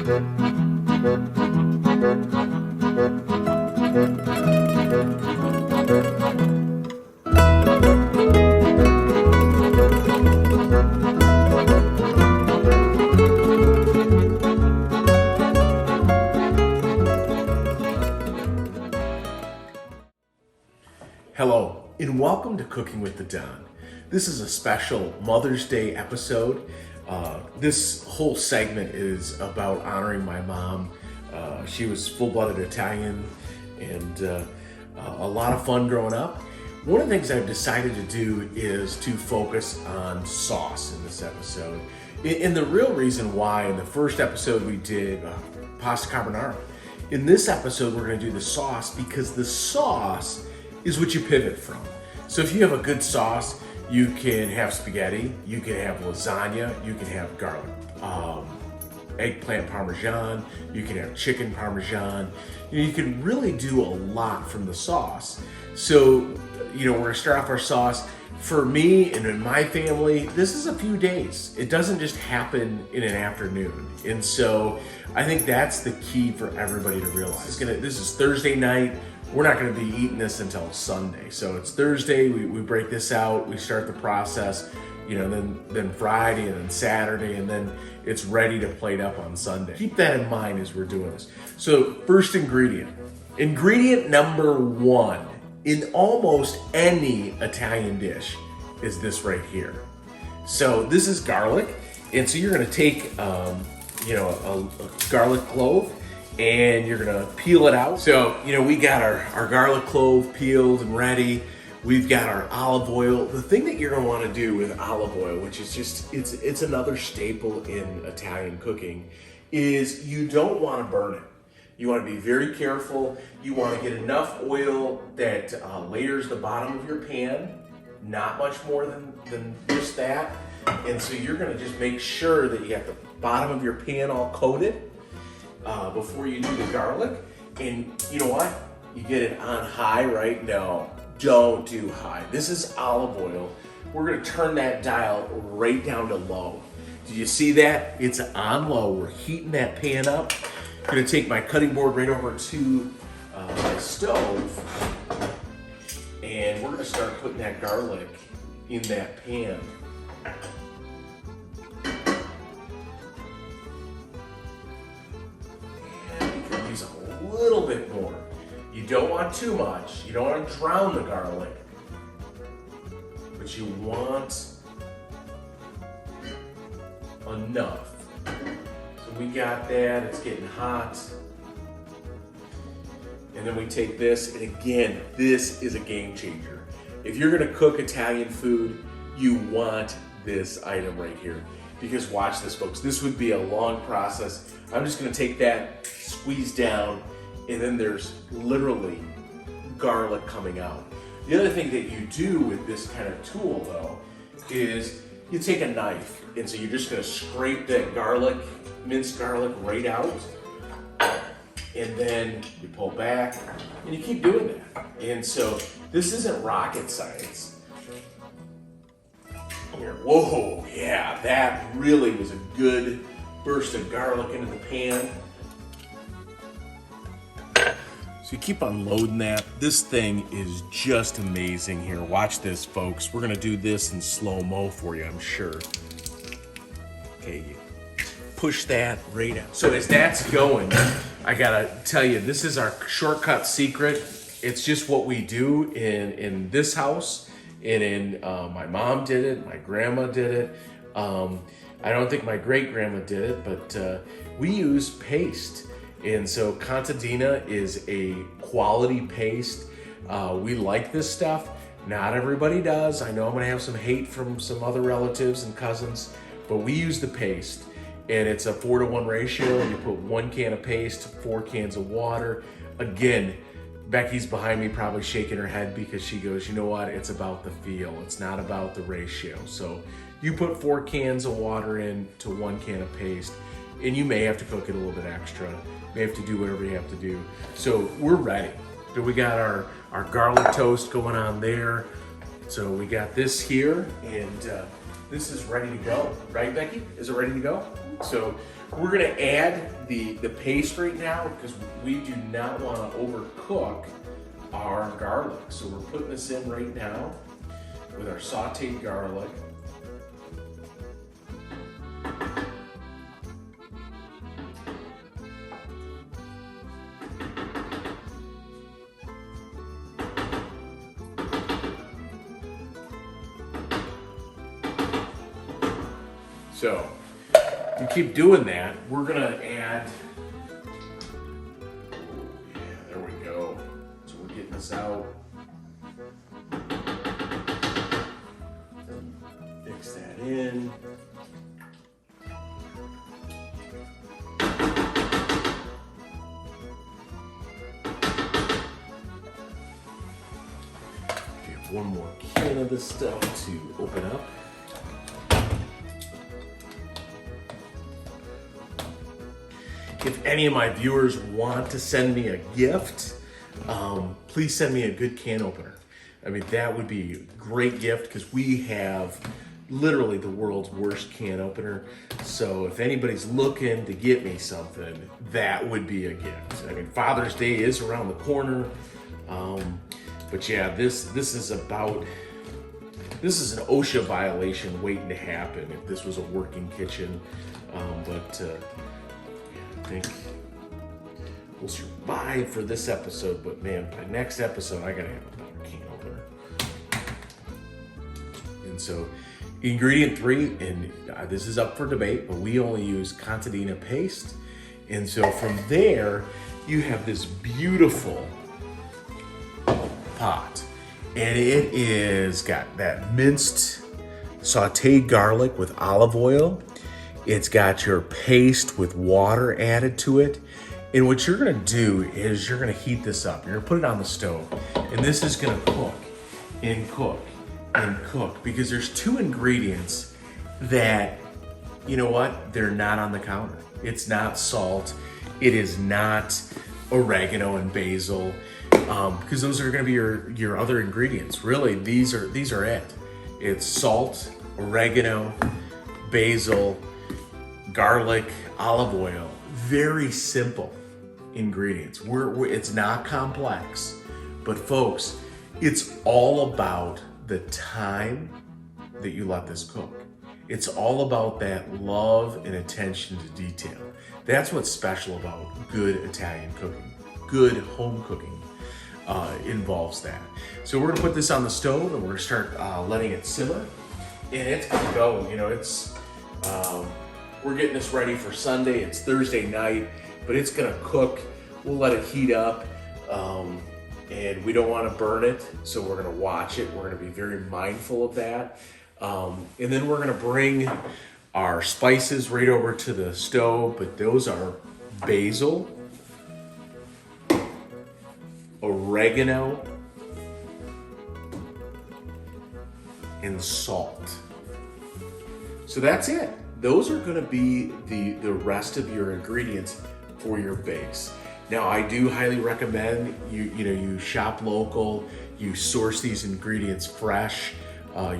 Hello, and welcome to Cooking with the Don. This is a special Mother's Day episode. This whole segment is about honoring my mom. She was full-blooded Italian and a lot of fun growing up. One of the things I've decided to do is to focus on sauce in this episode. And the real reason why, in the first episode we did pasta carbonara. In this episode we're going to do the sauce because the sauce is what you pivot from. So if you have a good sauce, you can have spaghetti, you can have lasagna, you can have garlic, eggplant parmesan, you can have chicken parmesan. You can really do a lot from the sauce. So, we're gonna start off our sauce. For me and in my family, this is a few days. It doesn't just happen in an afternoon. And so I think that's the key for everybody to realize. This is Thursday night. We're not gonna be eating this until Sunday. So it's Thursday, we break this out, we start the process, then Friday and then Saturday, and then it's ready to plate up on Sunday. Keep that in mind as we're doing this. So first ingredient. Ingredient number one in almost any Italian dish is this right here. So this is garlic. And so you're gonna take a garlic clove, and you're gonna peel it out. So, we got our garlic clove peeled and ready. We've got our olive oil. The thing that you're gonna wanna do with olive oil, which is just, it's another staple in Italian cooking, is you don't wanna burn it. You wanna be very careful. You wanna get enough oil that layers the bottom of your pan, not much more than just that. And so you're gonna just make sure that you got the bottom of your pan all coated before you do the garlic. And you know what? You get it on high, right? No, don't do high. This is olive oil. We're gonna turn that dial right down to low. Do you see that? It's on low. We're heating that pan up. I'm gonna take my cutting board right over to my stove, and we're gonna start putting that garlic in that pan. Use a little bit more. You don't want too much. You don't want to drown the garlic, but you want enough. So we got that. It's getting hot. And then we take this, and again, this is a game changer. If you're gonna cook Italian food, you want this item right here. Because watch this, folks. This would be a long process. I'm just gonna take that, squeeze down, and then there's literally garlic coming out. The other thing that you do with this kind of tool, though, is you take a knife, and so you're just gonna scrape that garlic, minced garlic, right out, and then you pull back, and you keep doing that. And so this isn't rocket science. Here, whoa, yeah, that really was a good burst of garlic into the pan. So you keep unloading that. This thing is just amazing here. Watch this, folks. We're gonna do this in slow-mo for you, I'm sure. Okay, you push that right out. So as that's going, I gotta tell you, this is our shortcut secret. It's just what we do in this house. And in my mom did it, my grandma did it. I don't think my great grandma did it, but we use paste. And so Contadina is a quality paste. We like this stuff. Not everybody does. I know I'm gonna have some hate from some other relatives and cousins, but we use the paste. And it's a 4-to-1 ratio. You put 1 can of paste, 4 cans of water. Again, Becky's behind me probably shaking her head because she goes, you know what, it's about the feel. It's not about the ratio. So you put 4 cans of water in to 1 can of paste, and you may have to cook it a little bit extra. You may have to do whatever you have to do. So we're ready. So we got our garlic toast going on there. So we got this here, and this is ready to go. Right, Becky? Is it ready to go? So we're gonna add the paste right now because we do not wanna overcook our garlic. So we're putting this in right now with our sauteed garlic. So you keep doing that. We're gonna add, yeah, there we go. So we're getting this out. Mix that in. Okay, one more can of this stuff to open up. If any of my viewers want to send me a gift, please send me a good can opener. I mean, that would be a great gift because we have literally the world's worst can opener. So if anybody's looking to get me something, that would be a gift. I mean, Father's Day is around the corner. But yeah, this is an OSHA violation waiting to happen if this was a working kitchen. I think we'll survive for this episode, but man, by next episode, I gotta have a better can opener. And so, ingredient 3, and this is up for debate, but we only use contadina paste. And so from there, you have this beautiful pot, and it is got that minced sauteed garlic with olive oil. It's got your paste with water added to it. And what you're gonna do is you're gonna heat this up. You're gonna put it on the stove. And this is gonna cook and cook and cook because there's 2 ingredients that, you know what, they're not on the counter. It's not salt. It is not oregano and basil, because those are gonna be your other ingredients. Really, these are it. It's salt, oregano, basil, garlic, olive oil. Very simple ingredients. It's not complex, but folks, it's all about the time that you let this cook. It's all about that love and attention to detail. That's what's special about good Italian cooking. Good home cooking involves that. So we're gonna put this on the stove and we're gonna start letting it simmer. And it's gonna go, you know, we're getting this ready for Sunday. It's Thursday night, but it's gonna cook. We'll let it heat up, and we don't wanna burn it, so we're gonna watch it. We're gonna be very mindful of that. And then we're gonna bring our spices right over to the stove, but those are basil, oregano, and salt. So that's it. Those are gonna be the rest of your ingredients for your base. Now, I do highly recommend you shop local, you source these ingredients fresh.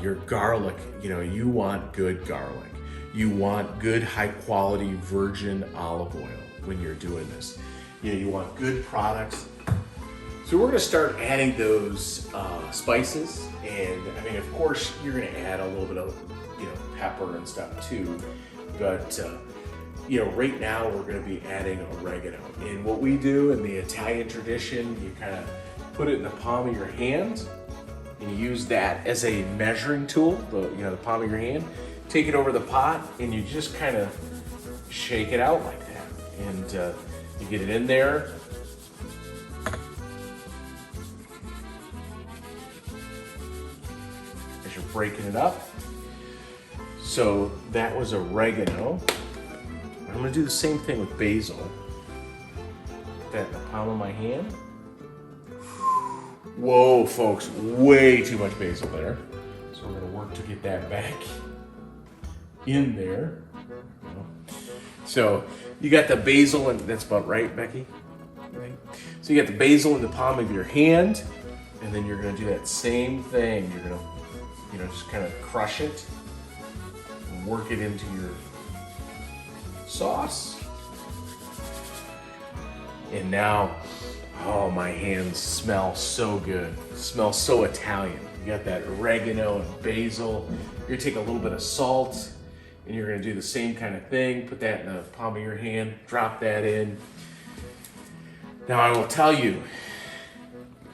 Your garlic, you want good garlic. You want good high quality virgin olive oil when you're doing this. You want good products. So we're gonna start adding those spices, and I mean, of course, you're gonna add a little bit of pepper and stuff too, but right now we're gonna be adding oregano. And what we do in the Italian tradition, you kind of put it in the palm of your hand, and you use that as a measuring tool, the palm of your hand. Take it over the pot, and you just kind of shake it out like that, and you get it in there. As you're breaking it up. So that was oregano. I'm gonna do the same thing with basil. Put that in the palm of my hand. Whoa, folks, way too much basil there. So we're gonna work to get that back in there. So you got the basil, and that's about right, Becky? Right. So you got the basil in the palm of your hand, and then you're gonna do that same thing. You're gonna, just kind of crush it and work it into sauce. And now, oh, my hands smell so good. Smell so Italian. You got that oregano and basil. You're gonna take a little bit of salt and you're gonna do the same kind of thing. Put that in the palm of your hand, drop that in. Now I will tell you,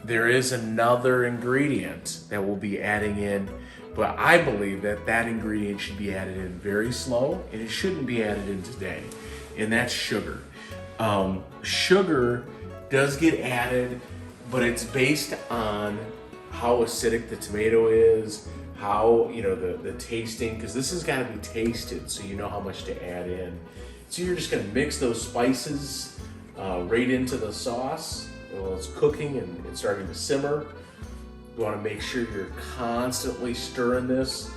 there is another ingredient that we'll be adding in, but I believe that that ingredient should be added in very slow and it shouldn't be added in today, and that's sugar. Sugar does get added, but it's based on how acidic the tomato is, how, you know, the tasting, because this has got to be tasted so you know how much to add in. So you're just going to mix those spices right into the sauce while it's cooking and starting to simmer. You want to make sure you're constantly stirring this.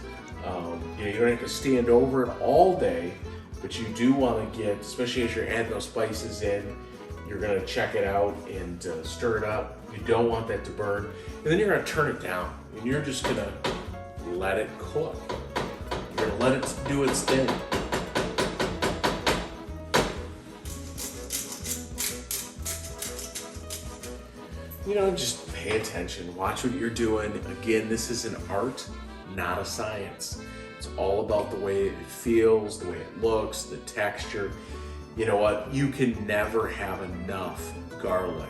You know, you don't have to stand over it all day, but you do want to get, especially as you're adding those spices in, you're going to check it out and stir it up. You don't want that to burn. And then you're going to turn it down and you're just going to let it cook. You're going to let it do its thing. You know, just pay attention, watch what you're doing. Again, this is an art, not a science. It's all about the way it feels, the way it looks, the texture. You know what? You can never have enough garlic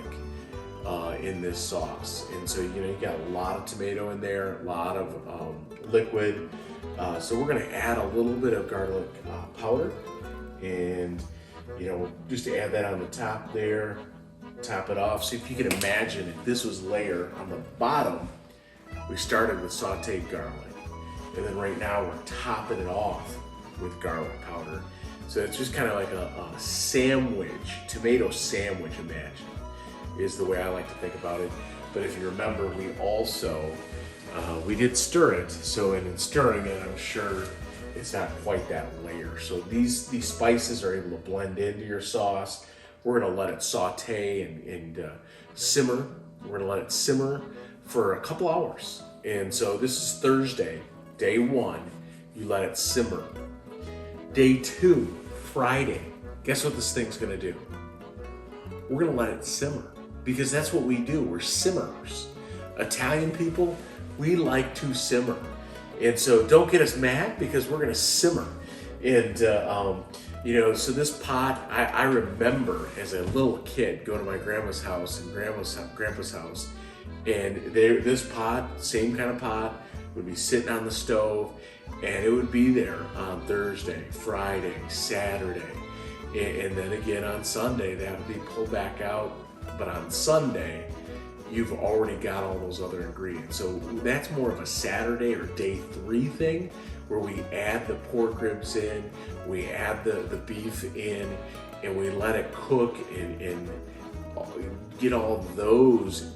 in this sauce. And so, you know, you got a lot of tomato in there, a lot of liquid. So we're gonna add a little bit of garlic powder and, you know, just to add that on the top there, top it off. So if you can imagine, if this was layer on the bottom, we started with sauteed garlic. And then right now we're topping it off with garlic powder. So it's just kind of like a sandwich, tomato sandwich, imagine, is the way I like to think about it. But if you remember, we also, we did stir it. So in stirring it, I'm sure it's not quite that layer. So these spices are able to blend into your sauce. We're gonna let it saute and simmer. We're gonna let it simmer for a couple hours. And so this is Thursday, day 1, you let it simmer. Day 2, Friday, guess what this thing's gonna do? We're gonna let it simmer because that's what we do, we're simmerers. Italian people, we like to simmer. And so don't get us mad because we're gonna simmer. And you know, so this pot, I remember as a little kid going to my grandma's house and grandpa's house, and this pot, same kind of pot, would be sitting on the stove, and it would be there on Thursday, Friday, Saturday, and then again on Sunday, that would be pulled back out. But on Sunday, you've already got all those other ingredients. So that's more of a Saturday or day 3 thing, where we add the pork ribs in, we add the beef in, and we let it cook and get all those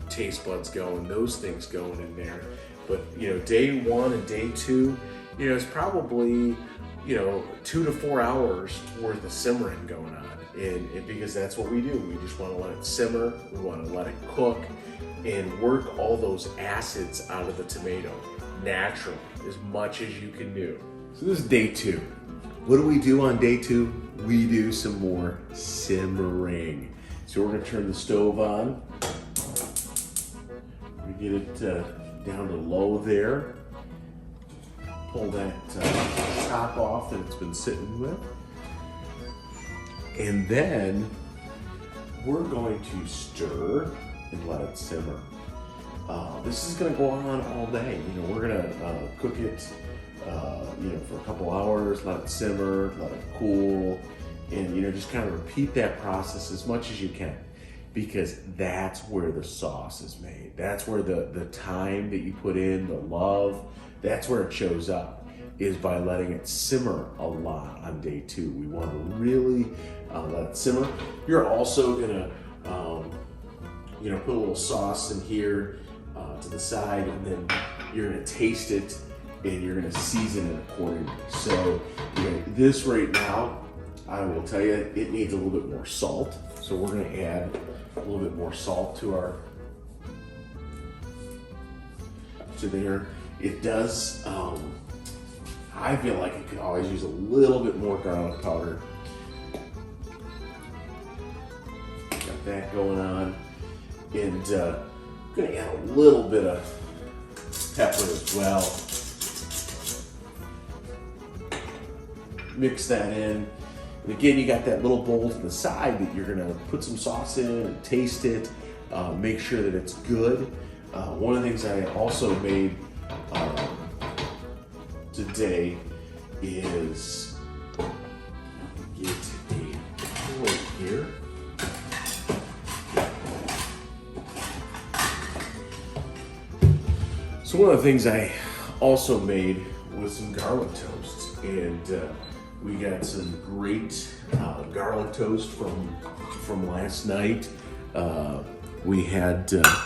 taste buds going, those things going in there. But, you know, day 1 and day 2, you know, it's probably, you know, 2 to 4 hours worth of simmering going on. And because that's what we do. We just want to let it simmer, we want to let it cook, and work all those acids out of the tomato naturally, as much as you can do. So this is day 2. What do we do on day 2? We do some more simmering. So we're gonna turn the stove on. We get it down to low there. Pull that top off that it's been sitting with. And then we're going to stir and let it simmer. This is gonna go on all day. You know, we're gonna cook it, you know, for a couple hours, let it simmer, let it cool, and, you know, just kind of repeat that process as much as you can, because that's where the sauce is made. That's where the time that you put in, the love, that's where it shows up, is by letting it simmer a lot on day 2. We want to really let it simmer. You're also gonna, you know, put a little sauce in here to the side, and then you're gonna taste it and you're gonna season it accordingly. So, you know, this right now, I will tell you, it needs a little bit more salt. So we're gonna add a little bit more salt to there. It does, I feel like it could always use a little bit more garlic powder. Got that going on. And I'm gonna add a little bit of pepper as well. Mix that in. And again, you got that little bowl to the side that you're gonna put some sauce in and taste it. Make sure that it's good. One of the things I also made today is get a plate here. So one of the things I also made was some garlic toast, and we got some great garlic toast from last night. We had that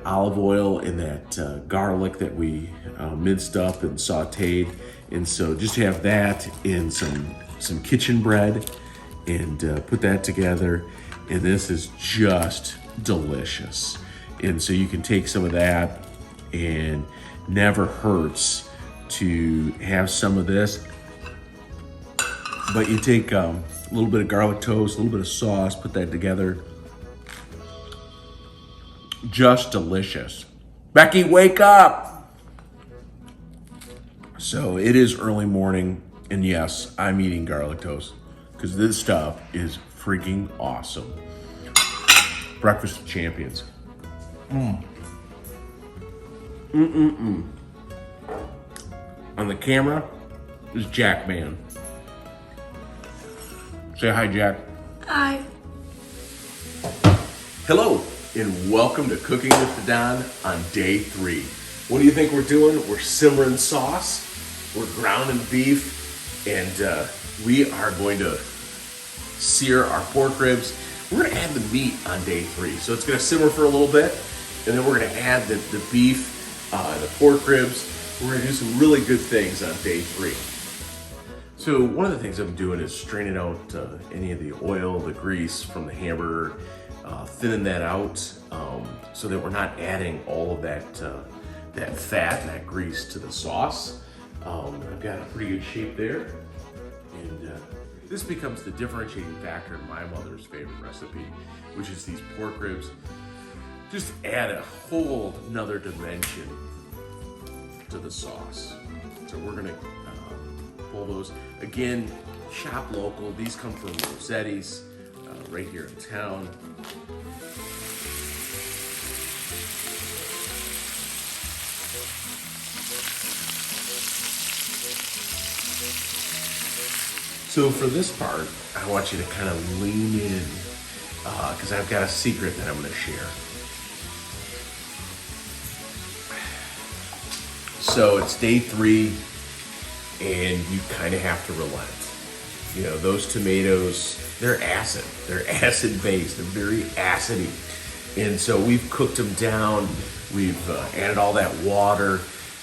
olive oil and that garlic that we minced up and sauteed, and so just have that in some kitchen bread and put that together, and this is just delicious. And so you can take some of that, and never hurts to have some of this. But you take a little bit of garlic toast, a little bit of sauce, put that together. Just delicious. Becky, wake up! So it is early morning, and yes, I'm eating garlic toast because this stuff is freaking awesome. Breakfast of champions. On the camera is Jack Man. Say hi, Jack. Hi. Hello, and welcome to Cooking with the Don on day 3. What do you think we're doing? We're simmering sauce, we're grounding beef, and we are going to sear our pork ribs. We're gonna add the meat on day 3. So it's gonna simmer for a little bit, and then we're gonna add the beef, the pork ribs. We're gonna do some really good things on day 3. So one of the things I'm doing is straining out any of the oil, the grease from the hamburger, thinning that out so that we're not adding all of that fat and that grease to the sauce. I've got a pretty good shape there, and this becomes the differentiating factor in my mother's favorite recipe, which is these pork ribs. Just add a whole another dimension to the sauce. So we're gonna pull those. Again, shop local. These come from Rossetti's right here in town. So for this part, I want you to kind of lean in because I've got a secret that I'm going to share. So it's day 3, and you kind of have to relent. You know, those tomatoes, they're acid. They're acid-based. They're very acidy. And so we've cooked them down. We've added all that water,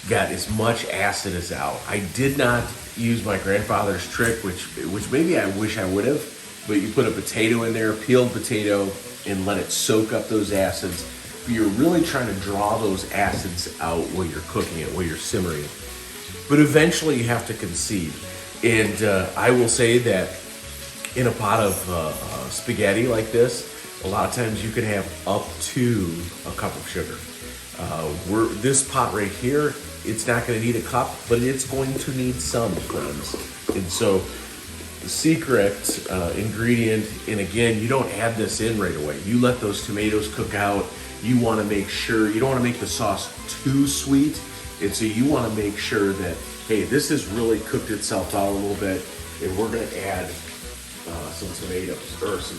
got as much acid as out. I did not use my grandfather's trick, which maybe I wish I would have, but you put a potato in there, peeled potato, and let it soak up those acids. But you're really trying to draw those acids out while you're cooking it, while you're simmering it. But eventually you have to concede. And I will say that in a pot of spaghetti like this, a lot of times you can have up to a cup of sugar. This pot right here, it's not going to need a cup, but it's going to need some, friends. And so the secret ingredient, and again, you don't add this in right away. You let those tomatoes cook out. You want to make sure, you don't want to make the sauce too sweet. And so you want to make sure that, hey, this has really cooked itself out a little bit, and we're going to add some tomatoes, or some,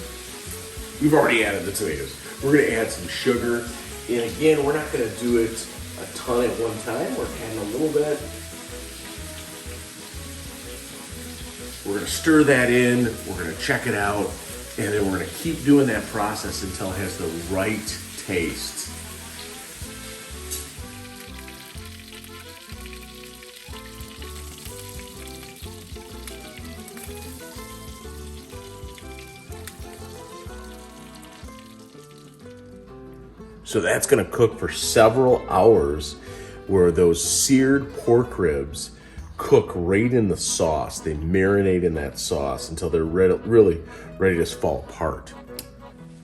we've already added the tomatoes. We're going to add some sugar. And again, we're not going to do it a ton at one time. We're adding a little bit. We're going to stir that in. We're going to check it out. And then we're going to keep doing that process until it has the right taste. So that's going to cook for several hours where those seared pork ribs cook right in the sauce. They marinate in that sauce until they're really ready to fall apart.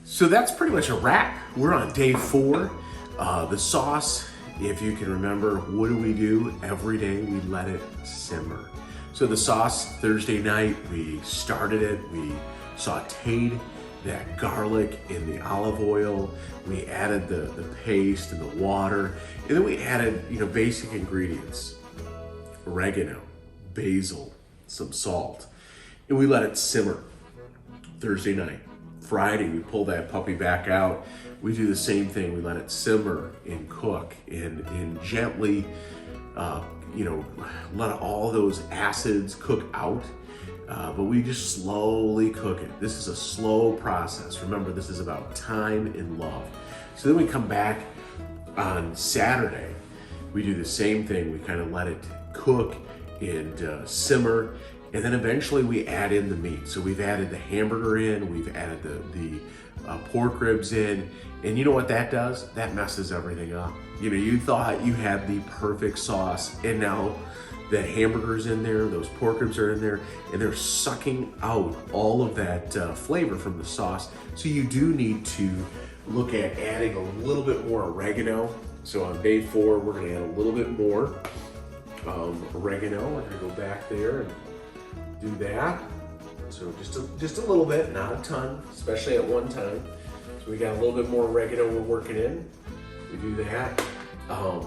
So that's pretty much a wrap. We're on day 4. The sauce, if you can remember, what do? Every day we let it simmer. So the sauce, Thursday night, we started it, we sauteed that garlic in the olive oil, we added the paste and the water, and then we added, basic ingredients: oregano, basil, some salt, and we let it simmer Thursday night. Friday, we pull that puppy back out. We do the same thing. We let it simmer and cook and gently, let all those acids cook out. But we just slowly cook it. This is a slow process. Remember, this is about time and love. So then we come back on Saturday. We do the same thing. We kind of let it cook and simmer. And then eventually we add in the meat. So we've added the hamburger in, we've added the pork ribs in, and you know what that does? That messes everything up. You thought you had the perfect sauce, and now the hamburger's in there, those pork ribs are in there, and they're sucking out all of that flavor from the sauce. So you do need to look at adding a little bit more oregano. So on day 4, we're gonna add a little bit more oregano. We're gonna go back there and do that. So just a little bit, not a ton, especially at one time. So we got a little bit more oregano we're working in. We do that. A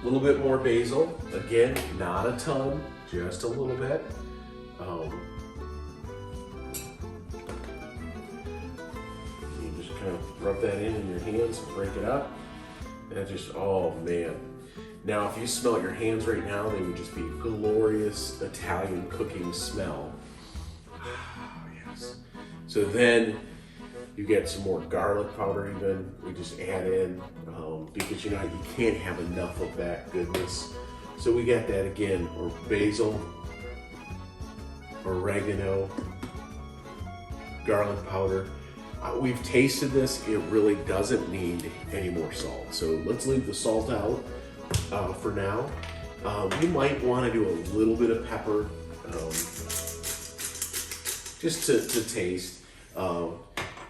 little bit more basil. Again, not a ton, just a little bit. You just kind of rub that in your hands and break it up. And just, oh man. Now, if you smell your hands right now, they would just be glorious Italian cooking smell. Oh, yes. So then you get some more garlic powder even. We just add in, because you can't have enough of that goodness. So we got that again, or basil, oregano, garlic powder. We've tasted this, it really doesn't need any more salt. So let's leave the salt out. For now, you might want to do a little bit of pepper, just to taste. And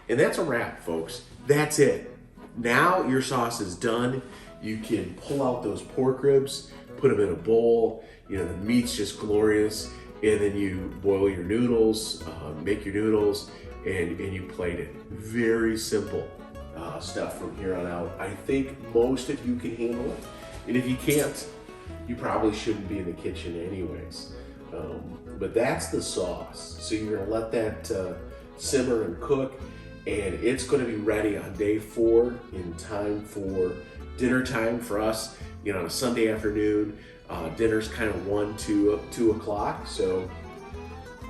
that's a wrap, folks. That's it. Now your sauce is done. You can pull out those pork ribs, put them in a bowl. The meat's just glorious. And then you boil your noodles, make your noodles, and you plate it. Very simple stuff from here on out. I think most of you can handle it. And if you can't, you probably shouldn't be in the kitchen anyways. But that's the sauce. So you're gonna let that simmer and cook, and it's gonna be ready on day 4 in time for dinner time for us. On a Sunday afternoon, dinner's kind of 1 to 2 o'clock. So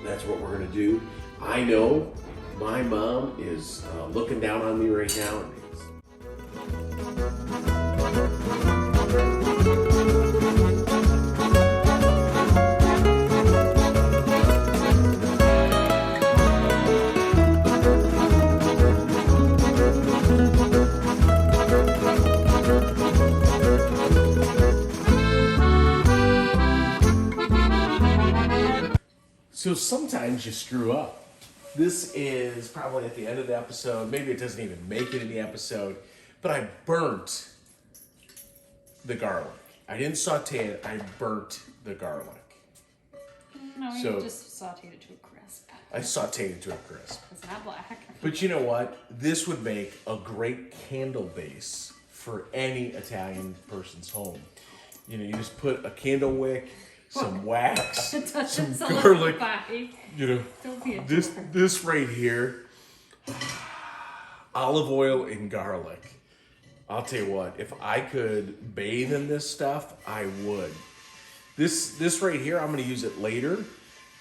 that's what we're gonna do. I know my mom is looking down on me right now. So sometimes you screw up. This is probably at the end of the episode. Maybe it doesn't even make it in the episode, but I burnt the garlic. I didn't saute it, I burnt the garlic. No, you just sauteed it to a crisp. I sauteed it to a crisp. It's not black. But you know what? This would make a great candle base for any Italian person's home. You just put a candle wick, some wax, some garlic. This right here, olive oil and garlic. I'll tell you what, if I could bathe in this stuff, I would. This right here, I'm gonna use it later,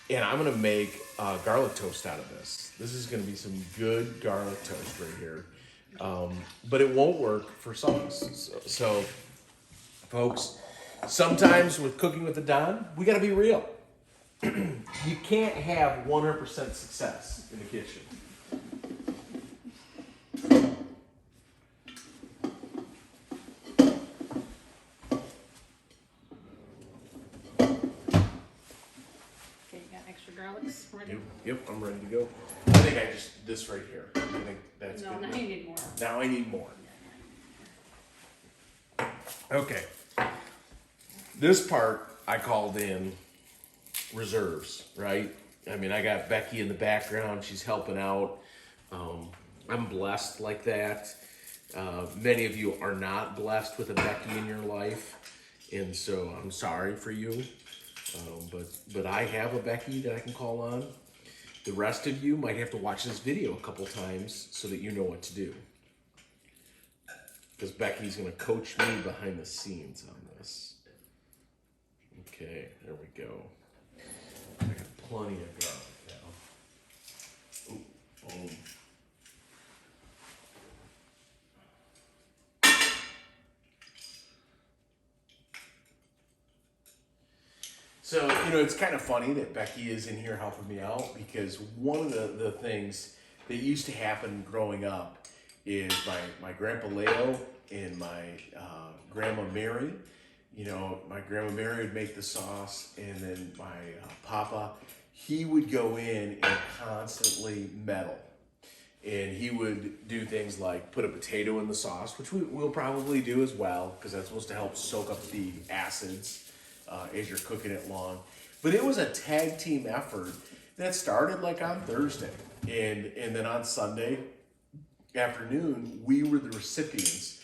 and I'm gonna make garlic toast out of this. This is gonna be some good garlic toast right here. But it won't work for sauce. So folks, sometimes with Cooking with the Don, we gotta be real. You can't have 100% success in the kitchen. Yep, I'm ready to go. I think this right here. I think that's No, good. now you need more. Now I need more. Okay. This part I called in reserves, right? I mean, I got Becky in the background. She's helping out. I'm blessed like that. Many of you are not blessed with a Becky in your life, and so I'm sorry for you. But I have a Becky that I can call on. The rest of you might have to watch this video a couple times so that you know what to do. Because Becky's going to coach me behind the scenes on this. Okay, there we go. I got plenty of garlic now. Ooh, boom. So, it's kind of funny that Becky is in here helping me out because one of the things that used to happen growing up is my grandpa Leo and my grandma Mary. My grandma Mary would make the sauce, and then my papa, he would go in and constantly meddle. And he would do things like put a potato in the sauce, which we'll probably do as well, because that's supposed to help soak up the acids as you're cooking it long. But it was a tag team effort that started like on Thursday. And then on Sunday afternoon, we were the recipients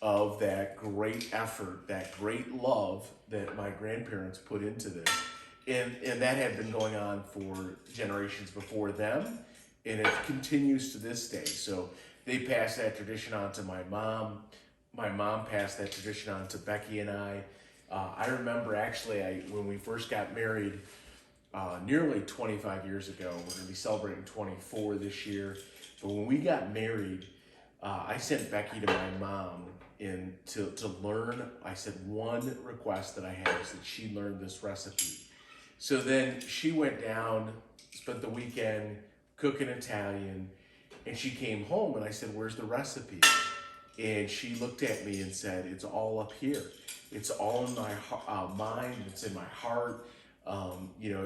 of that great effort, that great love that my grandparents put into this. And that had been going on for generations before them, and it continues to this day. So they passed that tradition on to my mom. My mom passed that tradition on to Becky and I. I remember actually when we first got married nearly 25 years ago. We're going to be celebrating 24 this year. But when we got married, I sent Becky to my mom to learn. I said one request that I had is that she learn this recipe. So then she went down, spent the weekend cooking Italian, and she came home and I said, "Where's the recipe?" And she looked at me and said, "It's all up here. It's all in my mind. It's in my heart.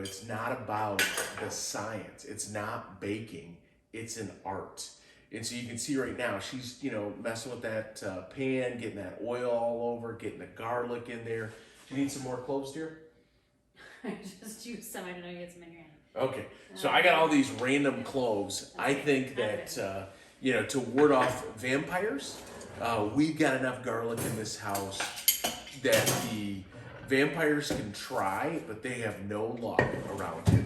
It's not about the science. It's not baking. It's an art." And so you can see right now, she's, messing with that pan, getting that oil all over, getting the garlic in there. Do you need some more cloves, dear? I just used some. I don't know you had some in your hand. Okay. So I got all these random cloves. I think that, to ward off vampires, we've got enough garlic in this house that the vampires can try, but they have no luck around it.